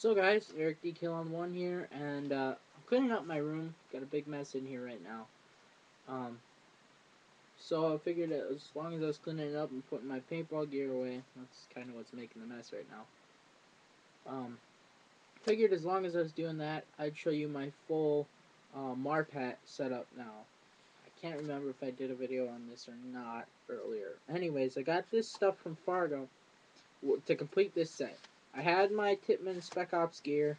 So guys, Eric DKill on one here, and I'm cleaning up my room. Got a big mess in here right now. Um, so I figured that as long as I was cleaning it up and putting my paintball gear away, that's kind of what's making the mess right now. Figured as long as I was doing that, I'd show you my full Marpat setup now. I can't remember if I did a video on this or not earlier. Anyways, I got this stuff from Fargo to complete this set. I had my Tippmann Spec Ops gear,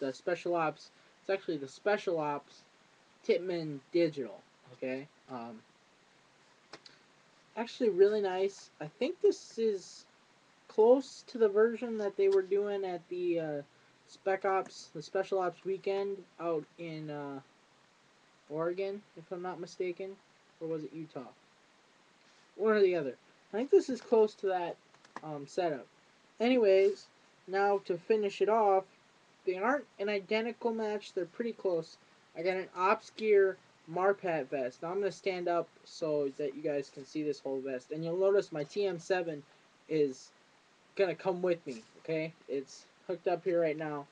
the Special Ops. It's actually the Special Ops Tippmann Digital. Okay, actually really nice. I think this is close to the version that they were doing at the Spec Ops, the Special Ops weekend out in Oregon, if I'm not mistaken, or was it Utah? One or the other. I think this is close to that setup. Anyways, now to finish it off, they aren't an identical match. They're pretty close. I got an Ops Gear Marpat vest. Now I'm going to stand up so that you guys can see this whole vest. And you'll notice my TM7 is going to come with me, okay? It's hooked up here right now.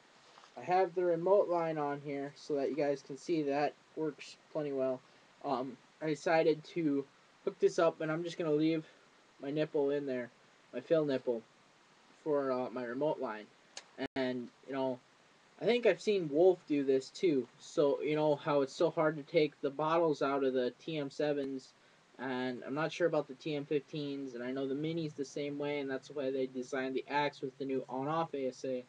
I have the remote line on here so that you guys can see that works plenty well. I decided to hook this up, and I'm just going to leave my nipple in there, my fill nipple, for my remote line. And, I think I've seen Wolf do this too. So, how it's so hard to take the bottles out of the TM7s, and I'm not sure about the TM15s, and I know the Mini's the same way, and that's why they designed the Axe with the new on-off ASA.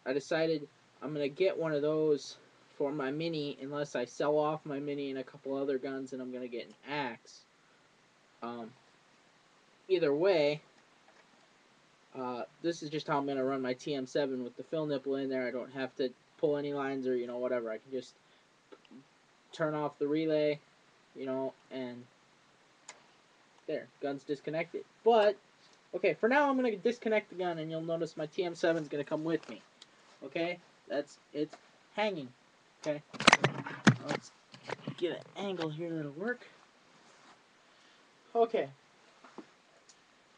I decided I'm going to get one of those for my Mini, unless I sell off my Mini and a couple other guns, and I'm going to get an Axe. Um, Either way, this is just how I'm going to run my TM7 with the fill nipple in there. I don't have to pull any lines or, whatever. I can just turn off the relay, and there, gun's disconnected. But, okay, for now I'm going to disconnect the gun, and you'll notice my TM7 is going to come with me. Okay? It's hanging. Okay? Let's get an angle here that'll work. Okay.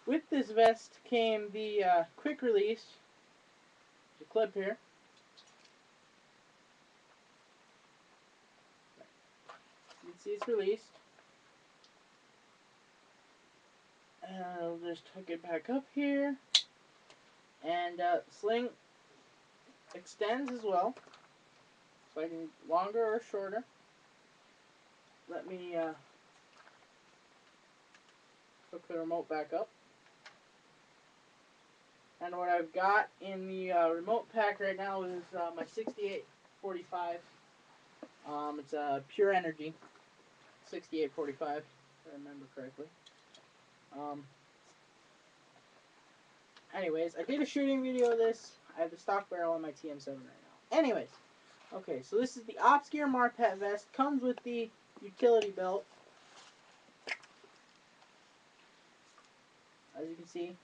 With this vest came the quick release, the clip here. You can see it's released. And I'll just hook it back up here. And sling extends as well. So I can longer or shorter. Let me hook the remote back up. And what I've got in the remote pack right now is my 6845. It's a Pure Energy 6845, if I remember correctly. Anyways, I did a shooting video of this. I have the stock barrel on my TM7 right now. Anyways, okay, so this is the Ops Gear Marpat vest. Comes with the utility belt. As you can see.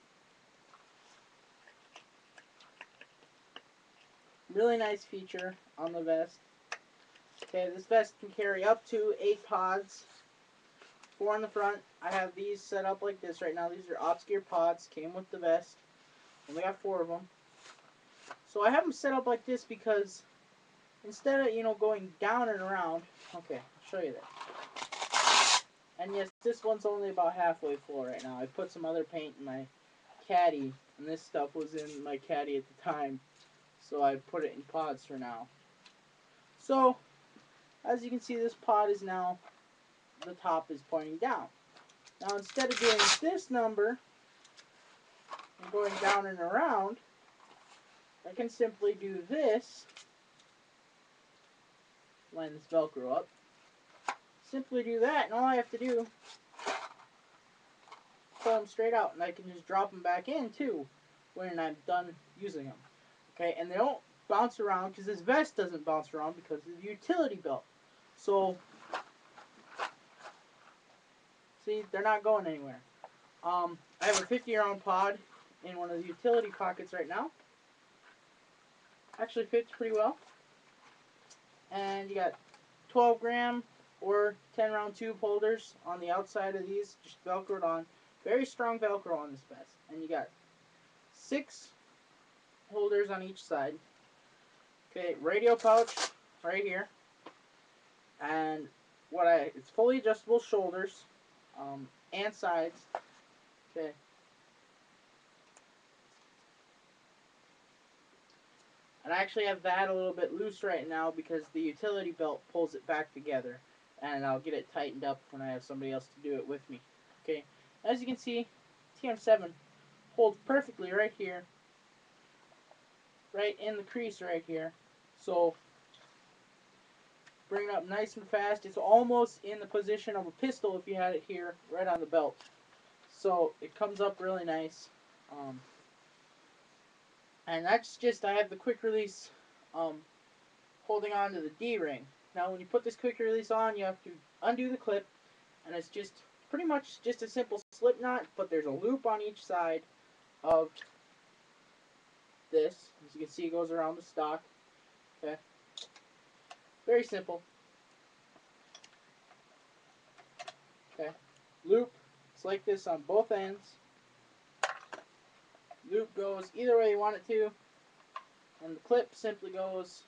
Really nice feature on the vest. Okay, this vest can carry up to 8 pods. 4 in the front. I have these set up like this right now. These are Ops Gear pods. Came with the vest. Only got 4 of them. So I have them set up like this because instead of, going down and around. Okay, I'll show you that. And yes, this one's only about halfway full right now. I put some other paint in my caddy, and this stuff was in my caddy at the time. So I put it in pods for now. So, as you can see, this pod is now, the top is pointing down. Now, instead of doing this number and going down and around, I can simply do this. Line this Velcro up. Simply do that, and all I have to do pull them straight out, and I can just drop them back in too when I'm done using them. Okay, and they don't bounce around because this vest doesn't bounce around because of the utility belt. So, see, they're not going anywhere. I have a 50-round pod in one of the utility pockets right now. Actually fits pretty well. And you got 12-gram or 10-round tube holders on the outside of these, just Velcroed on. Very strong Velcro on this vest. And you got 6 holders on each side. Okay, radio pouch right here, and it's fully adjustable shoulders, and sides. Okay, and I actually have that a little bit loose right now because the utility belt pulls it back together, and I'll get it tightened up when I have somebody else to do it with me. Okay, as you can see, TM7 holds perfectly right here, right in the crease right here. So bring it up nice and fast. It's almost in the position of a pistol if you had it here, right on the belt. So it comes up really nice. Um, and that's just, I have the quick release um, holding on to the D-ring. Now when you put this quick release on, you have to undo the clip, and it's just pretty much just a simple slip knot, but there's a loop on each side of this. As you can see, it goes around the stock. Okay, very simple. Okay, loop. It's like this on both ends. Loop goes either way you want it to, and the clip simply goes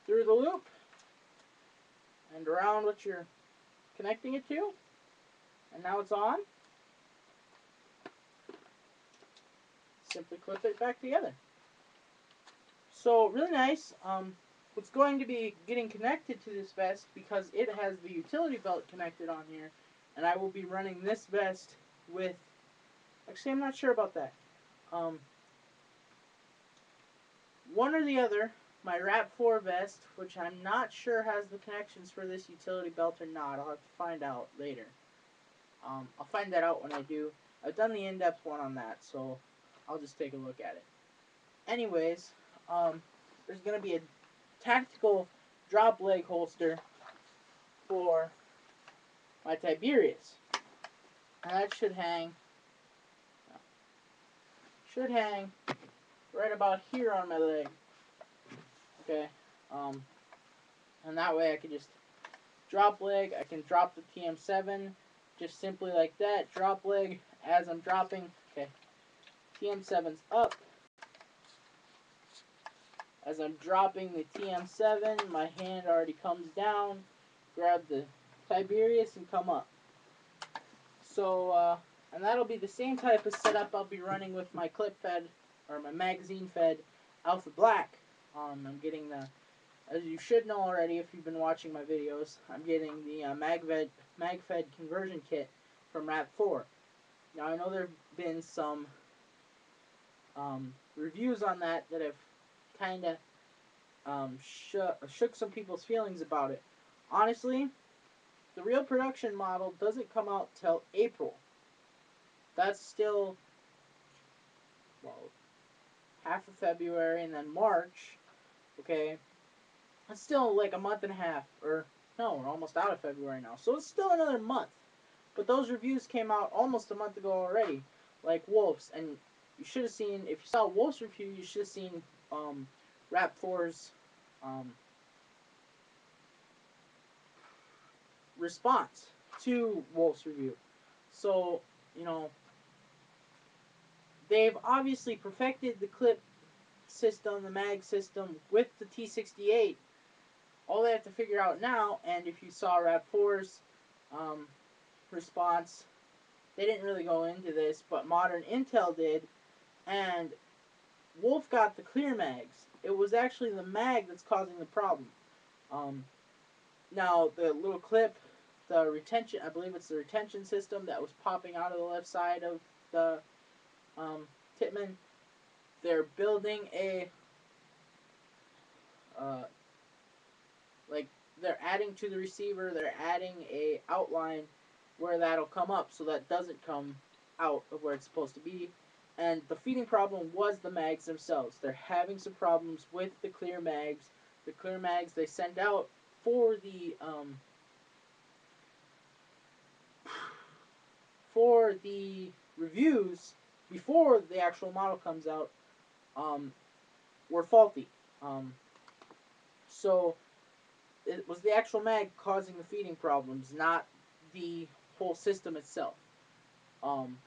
through the loop and around what you're connecting it to, and now it's on. Simply clip it back together. So really nice. What's going to be getting connected to this vest, because it has the utility belt connected on here, and I will be running this vest with, actually I'm not sure about that. One or the other, my Rap 4 vest, which I'm not sure has the connections for this utility belt or not. I'll have to find out later. I'll find that out when I do. I've done the in-depth one on that, so I'll just take a look at it. Anyways, there's going to be a tactical drop leg holster for my Tiberius. And that should hang right about here on my leg. Okay, and that way I can just drop leg. I can drop the TM7 just simply like that. Drop leg as I'm dropping. Okay, TM7's up. As I'm dropping the TM7, my hand already comes down, grab the Tiberius, and come up. So, and that'll be the same type of setup I'll be running with my clip fed, or my magazine fed Alpha Black. I'm getting the, as you should know already if you've been watching my videos, I'm getting the MagFed conversion kit from Rap 4. Now I know there have been some reviews on that have kind of shook some people's feelings about it. Honestly, the real production model doesn't come out till April. That's still, well, half of February, and then March. Okay, that's still like a month and a half, or no, we're almost out of February now, so it's still another month. But those reviews came out almost a month ago already, like Wolf's, and you should have seen, if you saw Wolf's review, you should have seen Rap 4's response to Wolf's review. So, you know, they've obviously perfected the clip system, the mag system with the T68. All they have to figure out now, and if you saw Rap 4's response, they didn't really go into this, but Modern Intel did, and Wolf got the clear mags. It was actually the mag that's causing the problem. Um, Now, the little clip, the retention, I believe it's the retention system that was popping out of the left side of the Titman. They're building a, uh, like, they're adding to the receiver, they're adding a outline where that'll come up so that doesn't come out of where it's supposed to be. And the feeding problem was the mags themselves. They're having some problems with the clear mags. The clear mags they sent out for the reviews before the actual model comes out um, were faulty. Um, so it was the actual mag causing the feeding problems, not the whole system itself. Um,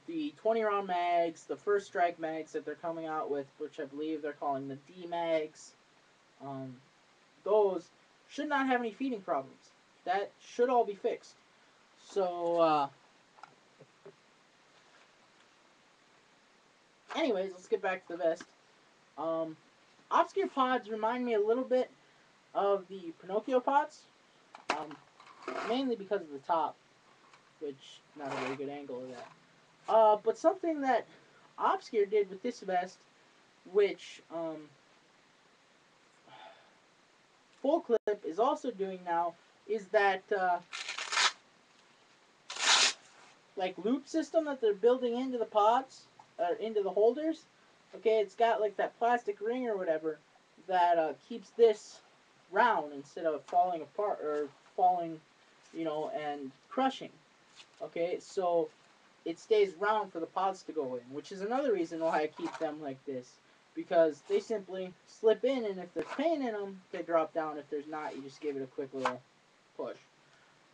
the 20 round mags, the first strike mags that they're coming out with, which I believe they're calling the D mags, um, those should not have any feeding problems. That should all be fixed. So, anyways, let's get back to the vest. Um, Obscure pods remind me a little bit of the Pinocchio pods, um, mainly because of the top, which not a very good angle of that. But something that Obscure did with this vest, which Full Clip is also doing now, is that like loop system that they're building into the pods, into the holders. Okay, it's got like that plastic ring or whatever that keeps this round instead of falling apart or falling, and crushing. Okay, so it stays round for the pods to go in, which is another reason why I keep them like this. Because they simply slip in, and if there's pain in them, they drop down. If there's not, you just give it a quick little push.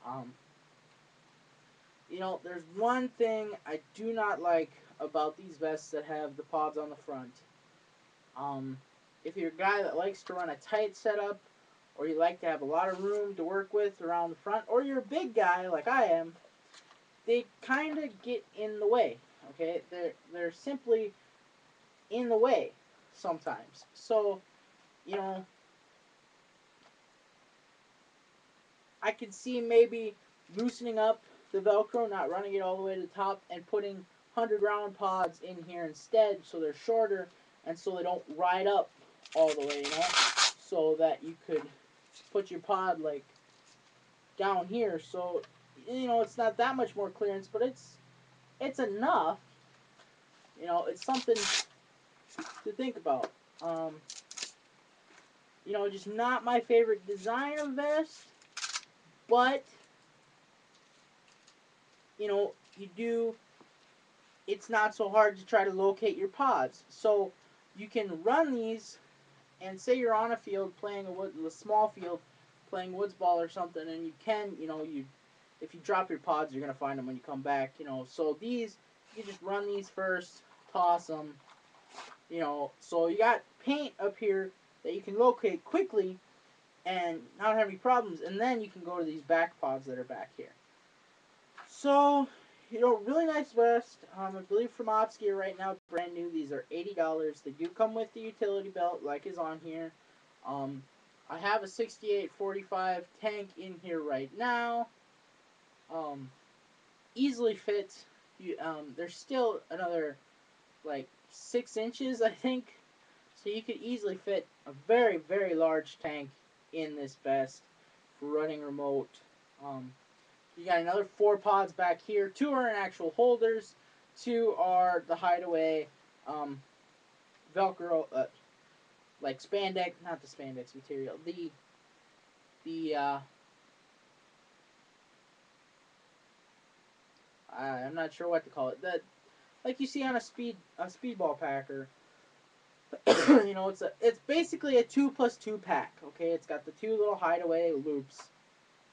Um, there's one thing I do not like about these vests that have the pods on the front. Um, if you're a guy that likes to run a tight setup, or you like to have a lot of room to work with around the front, or you're a big guy like I am, they kind of get in the way. Okay, they're simply in the way sometimes. So, you know, I could see maybe loosening up the Velcro, not running it all the way to the top, and putting 100 round pods in here instead, so they're shorter and so they don't ride up all the way, so that you could put your pod like down here. So, it's not that much more clearance, but it's enough. It's something to think about. Um, just not my favorite designer vest, but you do. It's not so hard to try to locate your pods. So you can run these, and say you're on a field playing a small field, playing woods ball or something, and you can, if you drop your pods, you're gonna find them when you come back. So these, you just run these first, toss them. So you got paint up here that you can locate quickly and not have any problems, and then you can go to these back pods that are back here. So, really nice vest. I believe from Obscure right now, brand new. These are $80. They do come with the utility belt, like is on here. Um, I have a 6845 tank in here right now. Easily fits. There's still another like 6 inches, I think. So you could easily fit a very, very large tank in this vest for running remote. You got another 4 pods back here. 2 are in actual holders. 2 are the hideaway Velcro, like spandex, not the spandex material. The I'm not sure what to call it. The like you see on a speedball packer. It's basically a 2+2 pack. Okay, it's got the 2 little hideaway loops,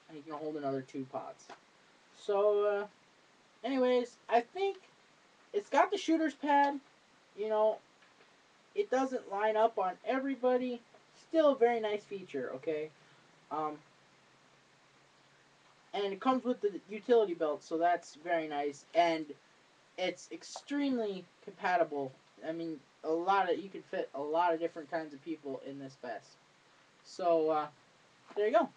and you can hold another 2 pods. So, anyways, I think it's got the shooter's pad. You know, it doesn't line up on everybody. Still a very nice feature, okay? Um, and it comes with the utility belt, so that's very nice. And it's extremely compatible. I mean, you could fit a lot of different kinds of people in this vest. So, there you go.